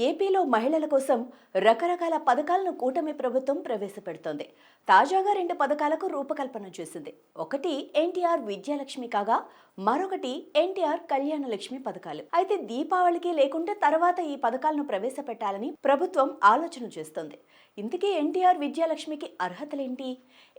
ఏపీలో మహిళల కోసం రకరకాల పథకాలను కూటమి ప్రభుత్వం ప్రవేశపెడుతోంది. తాజాగా 2 పథకాలకు రూపకల్పన చేసింది. ఒకటి ఎన్టీఆర్ విద్యాలక్ష్మి కాగా మరొకటి ఎన్టీఆర్ కళ్యాణ లక్ష్మి పథకాలు. అయితే దీపావళికి లేకుంటే తర్వాత ఈ పథకాలను ప్రవేశపెట్టాలని ప్రభుత్వం ఆలోచన చేస్తోంది. ఇంతకీ ఎన్టీఆర్ విద్యాలక్ష్మికి అర్హతలేంటి?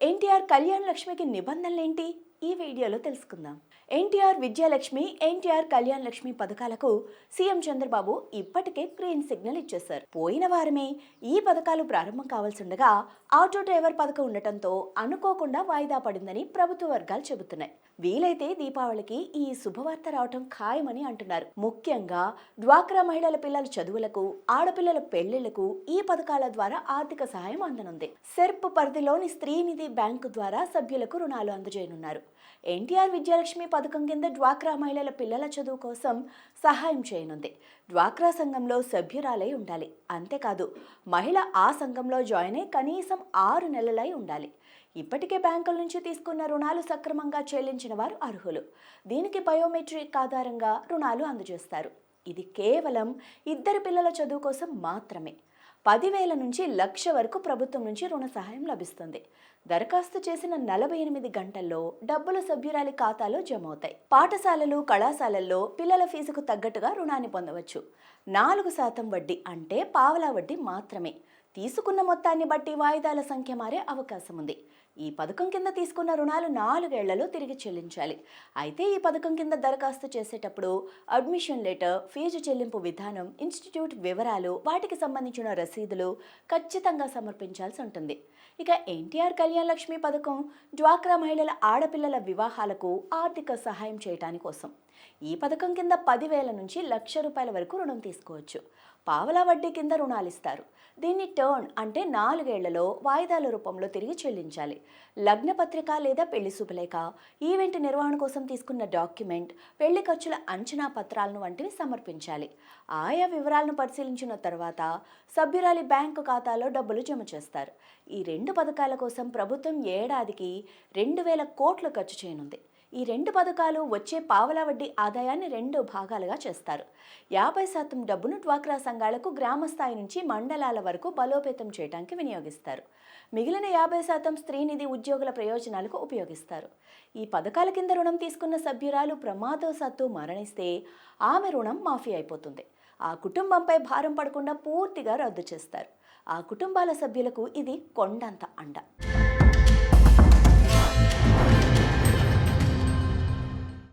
ఎన్టీఆర్ కళ్యాణ లక్ష్మికి నిబంధనలేంటి? ఈ వీడియోలో తెలుసుకుందాం. ఎన్టీఆర్ విద్యాలక్ష్మి, ఎన్టీఆర్ కళ్యాణ లక్ష్మి పథకాలకు సీఎం చంద్రబాబు ఇప్పటికే గ్రీన్ సిగ్నల్ ఇచ్చేశారు. పోయిన వారమే ఈ పథకాలు ప్రారంభం కావాల్సిండగా ఆటో డ్రైవర్ పథకం ఉండటంతో అనుకోకుండా వాయిదా పడిందని ప్రభుత్వ వర్గాలు చెబుతున్నాయి. వీలైతే దీపావళికి ఈ శుభవార్త రావటం ఖాయమని అంటున్నారు. ముఖ్యంగా డ్వాక్రా మహిళల పిల్లల చదువులకు, ఆడపిల్లల పెళ్లిళ్లకు ఈ పథకాల ద్వారా ఆర్థిక సహాయం అందనుంది. సెర్ప్ పరిధిలోని స్త్రీనిధి బ్యాంకు ద్వారా సభ్యులకు రుణాలు అందజేయనున్నారు. ఎన్టీఆర్ విద్యాలక్ష్మి పథకం కింద డ్వాక్రా మహిళల పిల్లల చదువు కోసం సహాయం చేయనుంది. డ్వాక్రా సంఘంలో సభ్యురాలై ఉండాలి. అంతేకాదు మహిళ ఆ సంఘంలో జాయిన్ అయి కనీసం 6 నెలలై ఉండాలి. ఇప్పటికే బ్యాంకుల నుంచి తీసుకున్న రుణాలు సక్రమంగా చెల్లించిన వారు అర్హులు. దీనికి బయోమెట్రిక్ ఆధారంగా రుణాలు అందజేస్తారు. ఇది కేవలం 2 పిల్లల చదువు కోసం మాత్రమే. 10,000 నుంచి 1,00,000 వరకు ప్రభుత్వం నుంచి రుణ సహాయం లభిస్తుంది. దరఖాస్తు చేసిన 48 గంటల్లో డబ్బులు సభ్యురాలి ఖాతాలో జమ అవుతాయి. పాఠశాలలు, కళాశాలల్లో పిల్లల ఫీజుకు తగ్గట్టుగా రుణాన్ని పొందవచ్చు. 4% వడ్డీ అంటే పావలా వడ్డీ మాత్రమే. తీసుకున్న మొత్తాన్ని బట్టి వాయిదాల సంఖ్య మారే అవకాశం ఉంది. ఈ పథకం కింద తీసుకున్న రుణాలు 4 ఏళ్లలో తిరిగి చెల్లించాలి. అయితే ఈ పథకం కింద దరఖాస్తు చేసేటప్పుడు అడ్మిషన్ లెటర్, ఫీజు చెల్లింపు విధానం, ఇన్స్టిట్యూట్ వివరాలు, వాటికి సంబంధించిన రసీదులు ఖచ్చితంగా సమర్పించాల్సి ఉంటుంది. ఇక ఎన్టీఆర్ కళ్యాణ లక్ష్మి పథకం డ్వాక్రా మహిళల ఆడపిల్లల వివాహాలకు ఆర్థిక సహాయం చేయటాని కోసం. ఈ పథకం కింద 10,000 నుంచి 1,00,000 రూపాయల వరకు రుణం తీసుకోవచ్చు. పావలా వడ్డీ కింద రుణాలిస్తారు. దీన్ని టర్న్ అంటే 4 ఏళ్లలో వాయిదాల రూపంలో తిరిగి చెల్లించాలి. లగ్న పత్రిక లేదా పెళ్లి శుభలేఖ, ఈవెంట్ నిర్వహణ కోసం తీసుకున్న డాక్యుమెంట్, పెళ్లి ఖర్చుల అంచనా పత్రాలను వంటివి సమర్పించాలి. ఆయా వివరాలను పరిశీలించిన తర్వాత సభ్యురాలి బ్యాంకు ఖాతాలో డబ్బులు జమ చేస్తారు. ఈ 2 పథకాల కోసం ప్రభుత్వం ఏడాదికి 2,000 కోట్లు ఖర్చు చేయనుంది. ఈ 2 పథకాలు వచ్చే పావలా వడ్డీ ఆదాయాన్ని 2 భాగాలుగా చేస్తారు. 50% డబ్బును డ్వాక్రా సంఘాలకు గ్రామ స్థాయి నుంచి మండలాల వరకు బలోపేతం చేయడానికి వినియోగిస్తారు. మిగిలిన 50% స్త్రీనిధి ఉద్యోగుల ప్రయోజనాలకు ఉపయోగిస్తారు. ఈ పథకాల కింద రుణం తీసుకున్న సభ్యురాలు ప్రమాదవశాత్తు మరణిస్తే ఆమె రుణం మాఫీ అయిపోతుంది. ఆ కుటుంబంపై భారం పడకుండా పూర్తిగా రద్దు చేస్తారు. ఆ కుటుంబాల సభ్యులకు ఇది కొండంత అండ.